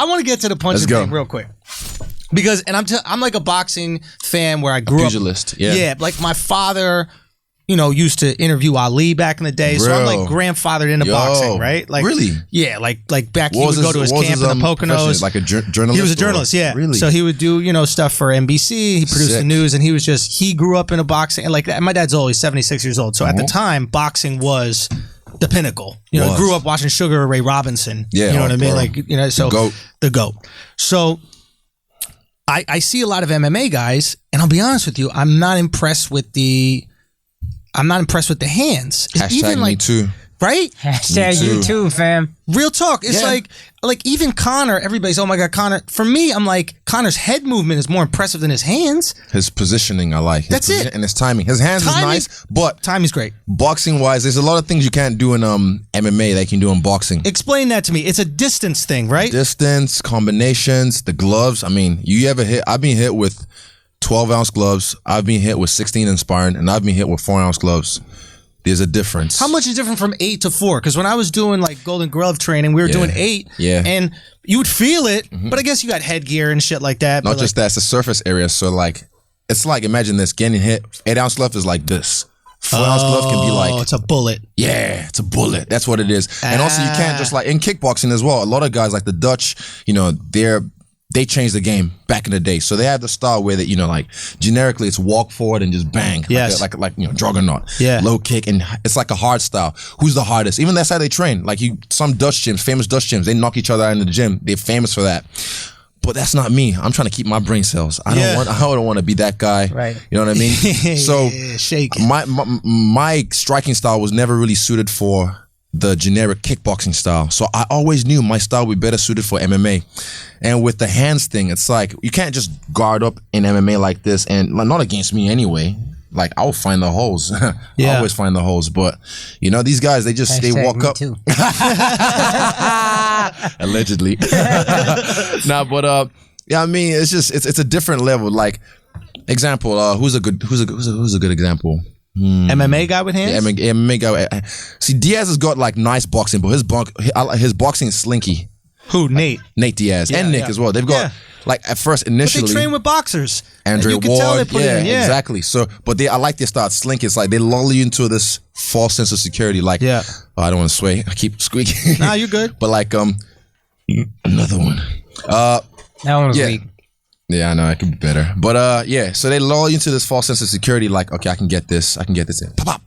want to get to the punching thing real quick. Because, and I'm like a boxing fan where I grew up. Pugilist, yeah. Yeah, like my father, you know, used to interview Ali back in the day. So I'm like grandfathered into boxing, right? Like, really? Yeah, like back he would go to his camp in the Poconos. Like a journalist? He was a journalist, yeah. Really? So he would do, you know, stuff for NBC. He produced the news, and he grew up in a boxing, and like that. My dad's old, he's 76 years old. So at the time, boxing was the pinnacle. You know, grew up watching Sugar Ray Robinson. Yeah. You know what I mean? Like, you know, so the GOAT. So I see a lot of MMA guys, and I'll be honest with you, I'm not impressed with the hands. Hashtag even like, me too. Right? Hashtag you too, fam. Real talk. It's like even Conor, everybody's, oh my God, Conor. For me, I'm like, Conor's head movement is more impressive than his hands. His positioning, I like. That's it. And his timing. His hands is nice, but timing's great. Boxing-wise, there's a lot of things you can't do in MMA that you can do in boxing. Explain that to me. It's a distance thing, right? Distance, combinations, the gloves. I mean, I've been hit with 12-ounce gloves. I've been hit with 16 in sparring, and I've been hit with 4-ounce gloves. There's a difference. How much is different from 8 to 4? Because when I was doing like Golden Glove training, we were doing 8. Yeah. And you would feel it, but I guess you got headgear and shit like that. Not just that, it's a surface area. So like, it's like, imagine this, getting hit, 8-ounce glove is like this. 4-ounce glove can be like, it's a bullet. Yeah, it's a bullet. That's what it is. And also you can't just like, in kickboxing as well, a lot of guys like the Dutch, you know, they changed the game back in the day. So they had the style where that, you know, like generically it's walk forward and just bang. Yes. Like you know, juggernaut. Yeah. Low kick, and it's like a hard style. Who's the hardest? Even that's how they train. Like some Dutch gyms, famous Dutch gyms, they knock each other out in the gym. They're famous for that. But that's not me. I'm trying to keep my brain cells. I don't want to be that guy. Right. You know what I mean? So shake. My striking style was never really suited for the generic kickboxing style. So I always knew my style would be better suited for MMA. And with the hands thing, it's like, you can't just guard up in MMA like this, and not against me anyway. Like, I'll find the holes. I always find the holes. But, you know, these guys, they walk up. Too. Allegedly. Nah, but yeah, I mean, it's just it's a different level. Like, example, who's a good example? MMA guy with hands? Yeah, MMA guy. See, Diaz has got like nice boxing, but his boxing is slinky. Who? Nate Diaz and Nick as well. They've got like at first initially. But they train with boxers. Andre you can Ward, tell they put it in, exactly. So, but I like their style slinky. It's like they lull you into this false sense of security. Like, oh, I don't want to sway. I keep squeaking. Nah, you're good. But like, another one. That one was weak. Yeah, I know, it could be better. But yeah, so they lull you into this false sense of security, like, okay, I can get this in. Pop, pop.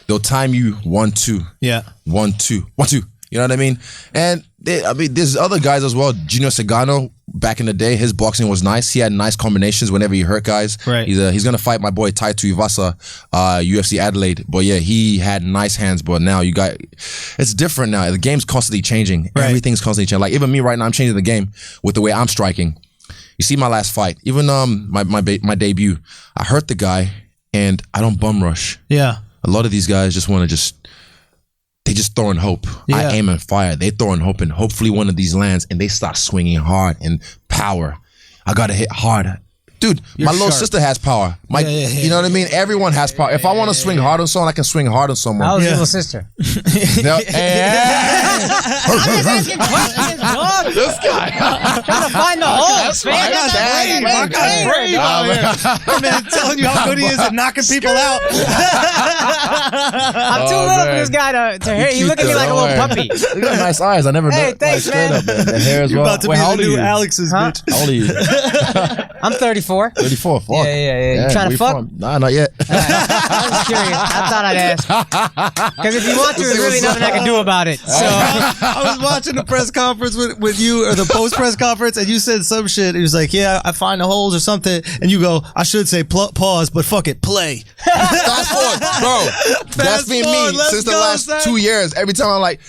They'll time you 1, 2. Yeah. 1, 2. 1, 2. You know what I mean? And there's other guys as well. Junior Segano, back in the day, his boxing was nice. He had nice combinations whenever he hurt guys. Right. He's gonna fight my boy Tai Tuivasa, UFC Adelaide. But yeah, he had nice hands. But now it's different now. The game's constantly changing. Right. Everything's constantly changing. Like even me right now, I'm changing the game with the way I'm striking. You see my last fight, even my debut, I hurt the guy and I don't bum rush. Yeah. A lot of these guys just want to they just throwing hope. Yeah. I aim and fire. They throwing hope, and hopefully one of these lands, and they start swinging hard and power. I gotta hit hard. Dude, my little sister has power. You know what I mean? Everyone has power. If I want to swing hard on someone, I can swing hard on someone. I was your little sister. No, I'm just asking questions, dog. This guy. Trying to find the holes, man. My guy's brave out here. Man, telling you how good he is at knocking people out. I'm too little for this guy to hear. He look at me like a little puppy. You got nice eyes. I never know. Hey, thanks, man. The hair as well. You're about to be the new Alex's bitch. How old are you? I'm 34. 34, fuck. Yeah. You trying to fuck? Nah, not yet. I was curious. I thought I'd ask. Because if you want to, there's really nothing I can do about it. So I was watching the press conference with you, or the post press conference, and you said some shit. He was like, yeah, I find the holes or something. And you go, I should say pause, but fuck it, play. Fast forward, bro. That's been me since the last 2 years. Every time I'm like,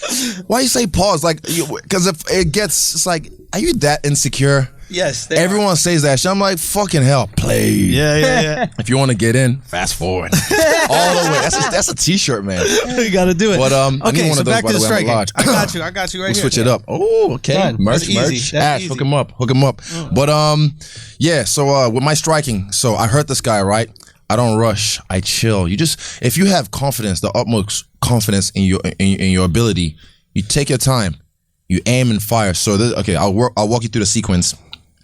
why you say pause? Like, because if it gets, it's like, are you that insecure? Yes. Everyone says that shit. I'm like, fucking hell, play. Yeah. If you want to get in, fast forward. All the way. That's a t-shirt, man. You got to do it. But okay, so back to the striking. I got you right we'll here. switch it up. Oh, okay. Done. Merch. Ash, hook him up. But yeah, so with my striking, so I hurt this guy, right? I don't rush. I chill. If you have confidence, the utmost confidence in your ability, you take your time. you aim and fire. So okay, I'll walk you through the sequence.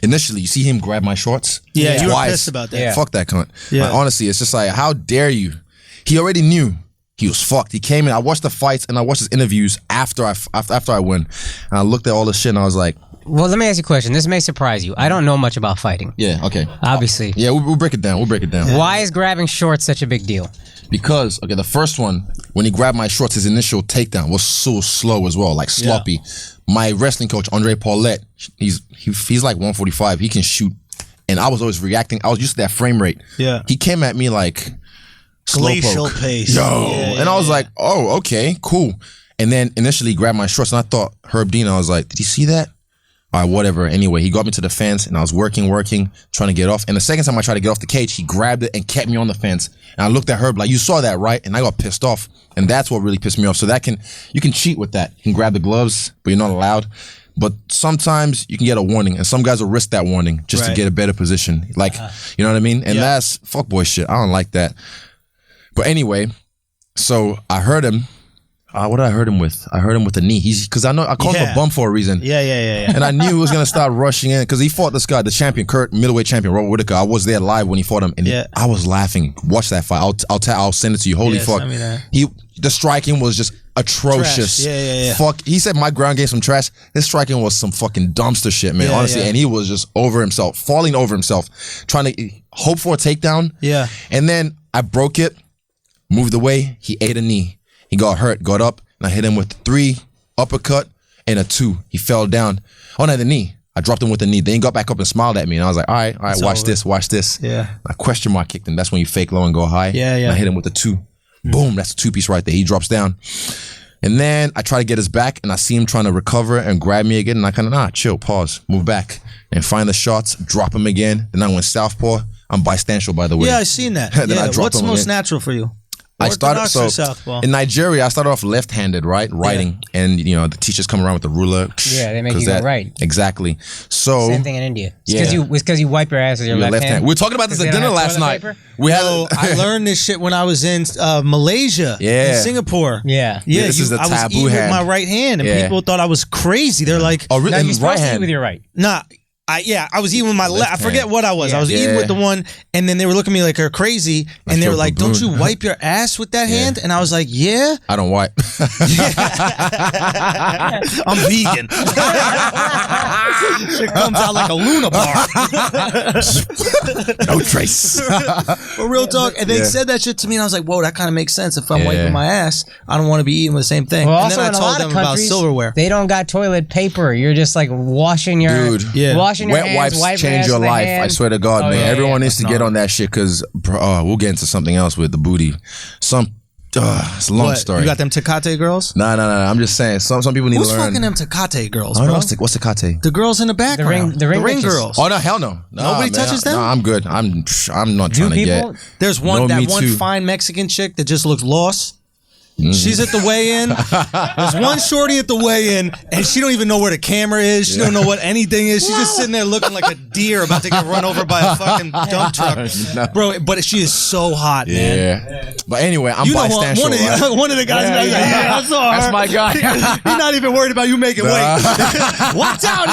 Initially, you see him grab my shorts. Yeah, you were pissed about that. Yeah. Fuck that cunt. Yeah. Like, honestly, it's just like, how dare you? He already knew he was fucked. He came in. I watched the fights and I watched his interviews after I win, and I looked at all the shit and I was like, Well, let me ask you a question. This may surprise you. I don't know much about fighting. yeah, okay, Obviously. yeah, we'll break it down. Why is grabbing shorts such a big deal? Because the first one, when he grabbed my shorts, his initial takedown was so slow as well, like sloppy. Yeah. My wrestling coach, Andre Paulette, he's like 145. He can shoot, and I was always reacting. I was used to that frame rate. Yeah, he came at me like glacial pace. And I was like, oh, okay, cool. And then initially he grabbed my shorts, and I thought Herb Dean. I was like, did he see that? All right, whatever. Anyway, he got me to the fence, and I was working, trying to get off. And the second time I tried to get off the cage, he grabbed it and kept me on the fence. And I looked at Herb like, you saw that, right? And I got pissed off. And that's what really pissed me off. So you can cheat with that. You can grab the gloves, but you're not allowed. But sometimes you can get a warning, and some guys will risk that warning just to get a better position. Like, you know what I mean? And that's fuckboy shit. I don't like that. But anyway, so I heard him. What did I hurt him with? I hurt him with a knee. Because I called him a bum for a reason. Yeah. And I knew he was gonna start rushing in because he fought this guy, the champion, middleweight champion, Robert Whitaker. I was there live when he fought him, and I was laughing. Watch that fight. I'll send it to you. Holy fuck! The striking was just atrocious. Yeah. Fuck. He said my ground game some trash. His striking was some fucking dumpster shit, man. Honestly, and he was just over himself, falling over himself, trying to hope for a takedown. Yeah. And then I broke it, moved away. He ate a knee. He got hurt, got up, and I hit him with 3 uppercut and a 2. He fell down. Oh, no, the knee. I dropped him with the knee. Then he got back up and smiled at me, and I was like, all right, watch this. Yeah. I question mark kicked him. That's when you fake low and go high. Yeah. And I hit him with a 2. Boom, that's a 2-piece right there. He drops down. And then I try to get his back, and I see him trying to recover and grab me again, and I kind of, chill, pause, move back, and find the shots, drop him again. Then I went southpaw. I'm bisexual, by the way. Yeah, I seen that. What's most natural for you? I started in Nigeria. I started off left-handed, right, writing, and the teachers come around with the ruler. Yeah, they make you go right. Exactly. So same thing in India. It's because you wipe your ass with your left hand. We were talking about this at dinner last night. I learned this shit when I was in Malaysia, and Singapore. Yeah. This is the taboo I was eating with my right hand, and people thought I was crazy. They're like, "Oh, really? No, you're supposed to eat with your right." Nah. I was eating with my left. I forget what I was. I was eating with the one, and then they were looking at me like you're crazy, and they were like, "Don't you wipe your ass with that hand?" And I was like, "Yeah." I don't wipe. I'm vegan. Shit comes out like a Luna bar. No trace. But real talk, and they said that shit to me, and I was like, "Whoa, that kind of makes sense. If I'm wiping my ass, I don't want to be eating with the same thing." Well, and then I told them about silverware. They don't got toilet paper. You're just like washing your washing your hands, wipes change your life. I swear to God, man. Everyone needs to get on that shit because we'll get into something else with the booty. It's a long story. You got them Tecate girls? No. I'm just saying. Some people need to learn. Who's fucking them Tecate girls, bro? What's Tecate? The girls in the background. The ring girls. Oh no, hell no. Nobody touches them? No, I'm good. I'm not trying to get. There's one fine Mexican chick that just looks lost. She's at the weigh-in. There's one shorty at the weigh-in, and she don't even know where the camera is. She don't know what anything is. She's just sitting there looking like a deer about to get run over by a fucking dump truck. Bro, but she is so hot, man. Yeah. But anyway, I'm bisexual. One of the guys, I saw her. That's my guy. He's not even worried about you making weight. Watch out,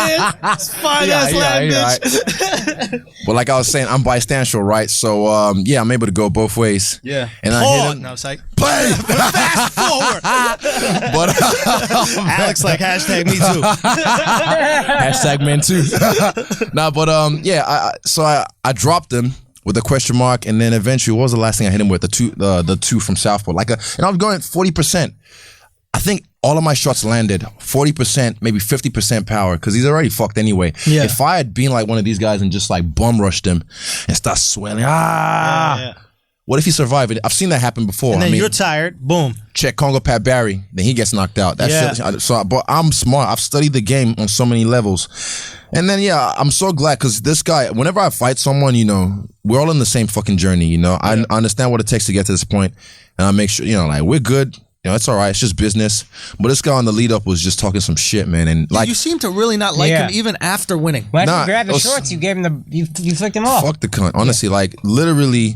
is fine-ass Latin bitch. But like I was saying, I'm bisexual, right? So, I'm able to go both ways. Yeah. And I hit him. No, psych. Fast forward. But Alex like hashtag me too. Hashtag men too. I dropped him with a question mark, and then eventually, what was the last thing I hit him with? The two from Southpaw. And I was going 40%. I think all of my shots landed 40%, maybe 50% power, because he's already fucked anyway. Yeah. If I had been like one of these guys and just like bum rushed him and start swelling, what if he survived it? I've seen that happen before. And then you're tired. Boom. Check Congo Pat Barry. Then he gets knocked out. But I'm smart. I've studied the game on so many levels. And then, I'm so glad because this guy, whenever I fight someone, we're all in the same fucking journey, I understand what it takes to get to this point. And I make sure, we're good. It's all right. It's just business. But this guy on the lead up was just talking some shit, man. And you seem to really not like him even after winning. When you grabbed the shorts, you gave him you flicked him off. Fuck the cunt. Honestly, literally,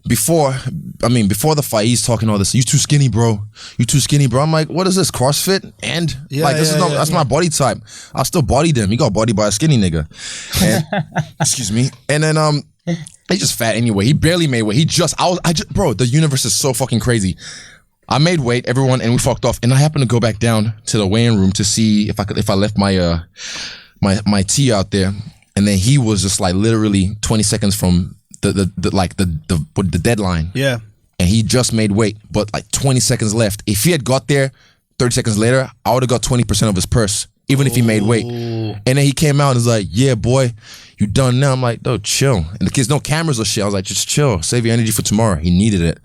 before the fight, he's talking all this. You too skinny, bro. You too skinny, bro. I'm like, what is this? CrossFit? And that's my body type. I'll still body them. He got bodied by a skinny nigga. And, excuse me. And then he's just fat anyway. He barely made weight. Bro, the universe is so fucking crazy. I made weight, everyone, and we fucked off. And I happened to go back down to the weighing room to see if I left my my tea out there. And then he was just like literally 20 seconds from the deadline. Yeah. And he just made weight, but like 20 seconds left. If he had got there 30 seconds later, I would have got 20% of his purse, even if he made weight. And then he came out and was like, yeah, boy, you done now. I'm like, no, chill. And the kids, no cameras or shit. I was like, just chill. Save your energy for tomorrow. He needed it.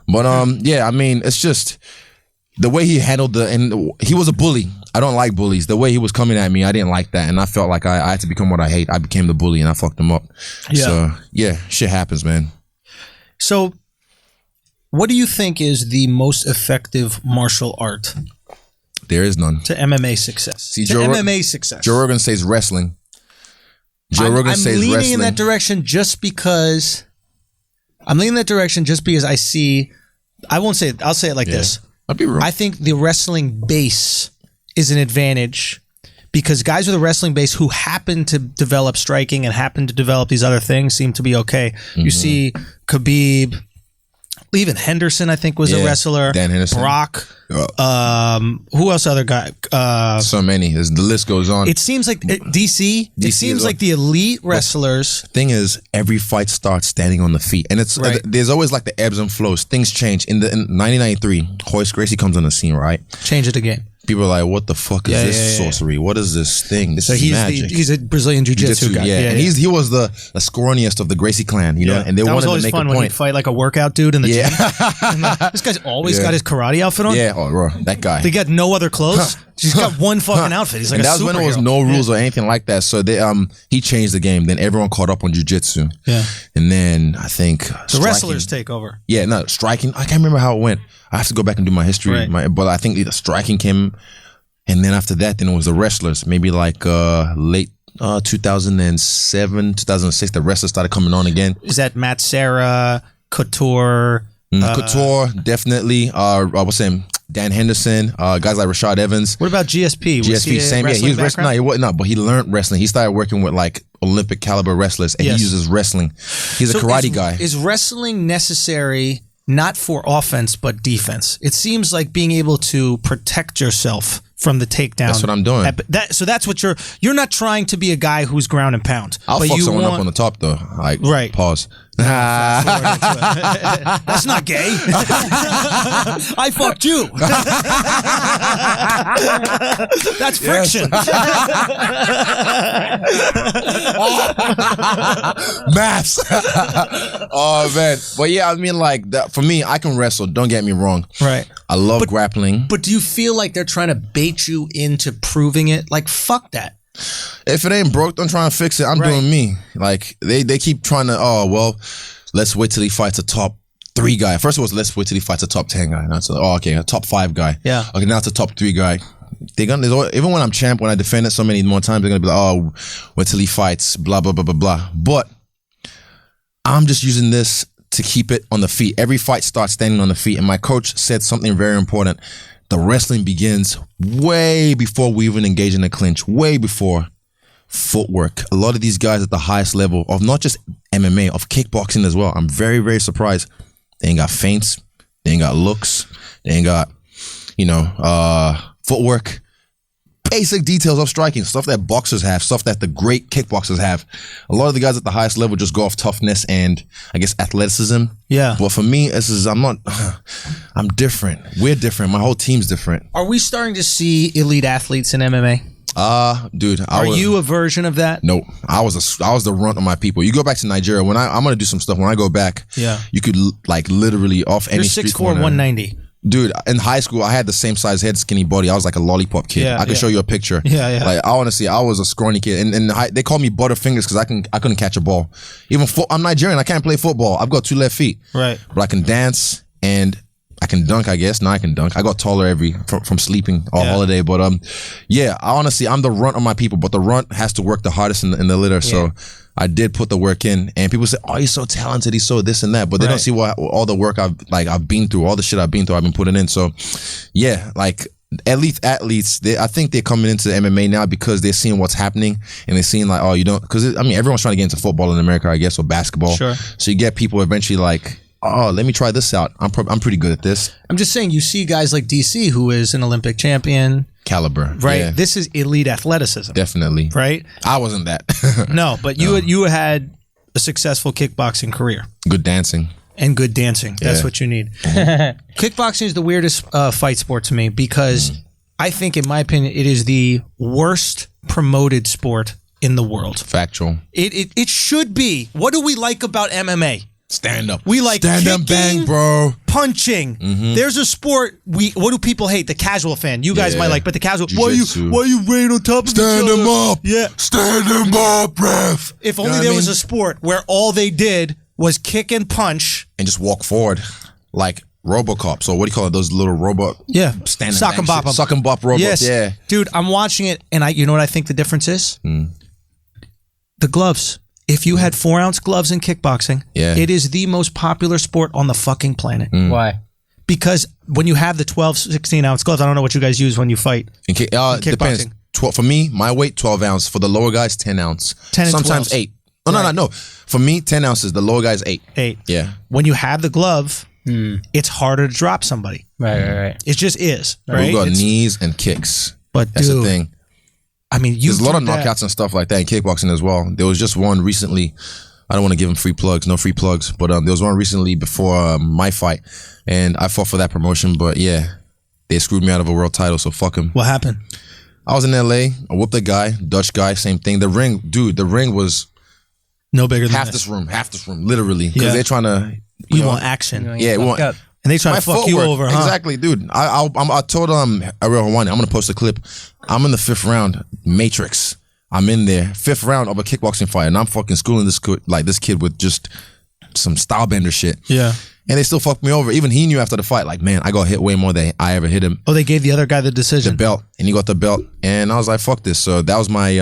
But yeah, I mean, it's just the way he handled and he was a bully. I don't like bullies. The way he was coming at me, I didn't like that. And I felt like I had to become what I hate. I became the bully and I fucked him up. Yeah. So yeah, shit happens, man. So what do you think is the most effective martial art? There is none. To MMA success. See, MMA success. Joe Rogan says wrestling. I'm leaning in that direction just because I see, I'll say it like this. I'll be real. I think the wrestling base is an advantage because guys with a wrestling base who happen to develop striking and happen to develop these other things seem to be okay. You see Khabib, even Henderson, I think, was a wrestler. Dan Henderson. Brock. Who else? Other guy? So many. The list goes on. It seems like DC. It seems like the elite wrestlers. Thing is, every fight starts standing on the feet, and it's there's always like the ebbs and flows. Things change. In 1993, Hoist Gracie comes on the scene, right? Change of the game. People are like, what the fuck is this sorcery? What is this thing? This is magic. He's a Brazilian Jiu-Jitsu guy. And he was the scrawniest of the Gracie clan, you know, and they wanted to make a point. That was always fun when he'd fight like a workout dude in the gym. This guy's always got his karate outfit on. Yeah, bro, that guy. They got no other clothes. He's got one fucking outfit. He's like a superhero. That was when there was no rules or anything like that. So he changed the game. Then everyone caught up on jiu-jitsu. Yeah. And then I think the wrestlers take over. Yeah, no, striking. I can't remember how it went. I have to go back and do my history. But I think the striking came. And then after that, then it was the wrestlers. Maybe like late 2007, 2006, the wrestlers started coming on again. Is that Matt Serra, Couture? Couture, definitely. What's his name? Dan Henderson, guys like Rashad Evans. What about GSP? GSP, same. Yeah, he was wrestling. No, but he learned wrestling. He started working with like Olympic caliber wrestlers, and he uses wrestling. He's a karate guy. Is wrestling necessary not for offense but defense? It seems like being able to protect yourself from the takedown. That's what I'm doing. So that's what you're not trying to be a guy who's ground and pound. I'll fuck someone up on the top though. Like, pause. That's not gay. I fucked you. That's friction. Maths. Oh man. But yeah, I mean, like that for me, I can wrestle. Don't get me wrong. Right. I love grappling. But do you feel like they're trying to bait you into proving it? Like, fuck that. If it ain't broke, don't try and fix it. I'm doing me. Like they keep trying to. Oh well, let's wait till he fights a top 3 guy. First it was let's wait till he fights a top 10 guy. Now it's a top 5 guy. Yeah. Okay, now it's a top 3 guy. Even when I'm champ, when I defend it so many more times, they're gonna be like, oh, wait till he fights. Blah blah blah blah blah. But I'm just using this to keep it on the feet. Every fight starts standing on the feet, and my coach said something very important. The wrestling begins way before we even engage in a clinch, way before footwork. A lot of these guys at the highest level of not just MMA, of kickboxing as well. I'm very, very surprised. They ain't got feints. They ain't got looks. They ain't got, footwork. Basic details of striking, stuff that boxers have, stuff that the great kickboxers have. A lot of the guys at the highest level just go off toughness and, I guess, athleticism. Yeah. But for me, I'm different. We're different. My whole team's different. Are we starting to see elite athletes in MMA? Dude. Are you a version of that? No. I was the runt of my people. You go back to Nigeria, when I'm going to do some stuff, when I go back, you could, like, literally off any street corner. You're 6'4", 190. Dude, in high school, I had the same size head, skinny body. I was like a lollipop kid. I can show you a picture. Yeah. Like, honestly, I was a scrawny kid. And they call me Butterfingers because I couldn't catch a ball. I'm Nigerian. I can't play football. I've got 2 left feet. Right. But I can dance and I can dunk, I guess. Now I can dunk. I got taller from sleeping all holiday. But honestly, I'm the runt of my people. But the runt has to work the hardest in the litter. So I did put the work in, and people say, "Oh, he's so talented, he's so this and that," but they don't see all the work I've been through, all the shit I've been through, I've been putting in. So, yeah, like elite athletes, I think they're coming into MMA now because they're seeing what's happening, and they're seeing like, oh, you don't, because I mean, everyone's trying to get into football in America, I guess, or basketball. Sure. So you get people eventually like, oh, let me try this out. I'm pretty good at this. I'm just saying, you see guys like DC, who is an Olympic champion. Caliber. Right. Yeah. This is elite athleticism. Definitely. Right? I wasn't that. No, but you had a successful kickboxing career. Good dancing. And good dancing. That's what you need. Kickboxing is the weirdest fight sport to me because I think, in my opinion, it is the worst promoted sport in the world. Factual. It should be. What do we like about MMA? Stand up. We like stand kicking, up, bang, bro. Punching. There's a sport what do people hate? The casual fan. You guys might like, but the casual. Jiu-jitsu. Why you laying on top of stand each other? them up. Yeah. Stand them up, ref. If only there was a sport where all they did was kick and punch and just walk forward like RoboCop. So what do you call it? Those little robot. Yeah. Stand Sock and bop 'em. Suck and bop robots. Yes. Yeah. Dude, I'm watching it, and you know what I think the difference is? The gloves. If you had 4-ounce gloves in kickboxing, it is the most popular sport on the fucking planet. Why? Because when you have the 12, 16-ounce gloves, I don't know what you guys use when you fight. It depends. 12, for me, my weight, 12 ounce. For the lower guys, 10 ounce. 10 and sometimes 12s. 8. Oh, no. For me, 10 ounces. The lower guys, 8. 8. Yeah. When you have the glove, it's harder to drop somebody. Right. It just is. Right? We got knees and kicks. But that's dude, the thing. I mean, there's a lot of knockouts and stuff like that in kickboxing as well. There was just one recently. I don't want to give them free plugs, no free plugs, but there was one recently before my fight, and I fought for that promotion. But yeah, they screwed me out of a world title, so fuck them. What happened? I was in LA. I whooped a guy, Dutch guy, same thing. The ring was no bigger than half this room, literally, because they're trying to. We want action. Yeah, we want. And they try to fuck you over, huh? Exactly, dude. I told Ariel Hawani, I'm gonna post a clip. I'm in the 5th round, Matrix. I'm in there, 5th round of a kickboxing fight, and I'm fucking schooling this kid with just some style bender shit. Yeah. And they still fucked me over. Even he knew after the fight, like, man, I got hit way more than I ever hit him. Oh, they gave the other guy the decision. The belt, and he got the belt, and I was like, fuck this. So that was my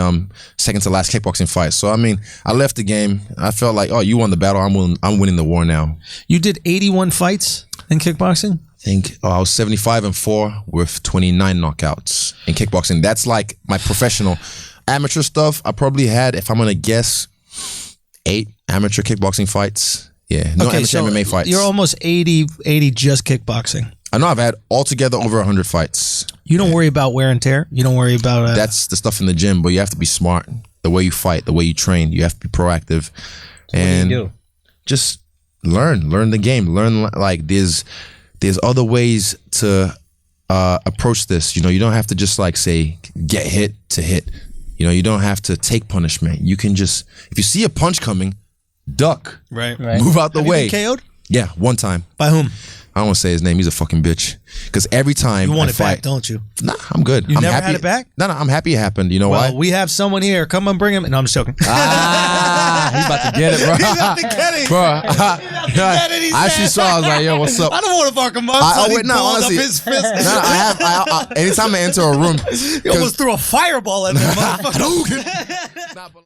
second to last kickboxing fight. So I mean, I left the game. I felt like, oh, you won the battle. I'm winning the war now. You did 81 fights in kickboxing? I think I was 75-4 with 29 knockouts in kickboxing. That's like my professional. Amateur stuff, I probably had, if I'm gonna guess, 8 amateur kickboxing fights. Yeah, no amateur MMA fights. You're almost 80 just kickboxing. I know I've had altogether over 100 fights. You don't worry about wear and tear? You don't worry about... That's the stuff in the gym, but you have to be smart. The way you fight, the way you train, you have to be proactive. And what do you do? Just learn the game. Learn, like, there's other ways to approach this. You know, you don't have to just like say, get hit to hit. You know, you don't have to take punishment. You can just, if you see a punch coming, duck. Right. Move out the way. You been KO'd? Yeah, one time. By whom? I don't want to say his name. He's a fucking bitch. Because every time you want I it fight, back, don't you? Nah, I'm good. You I'm never happy. had it back? No, I'm happy it happened. You know why? We have someone here. Come on, bring him. No, I'm just joking. He's about to get it, bro. He's about to get it. Bro, I actually said. saw. I was like, yo, what's up? I don't want to fuck him up. Honestly, up his fist. I anytime I enter a room, He almost threw a fireball at me, motherfucker.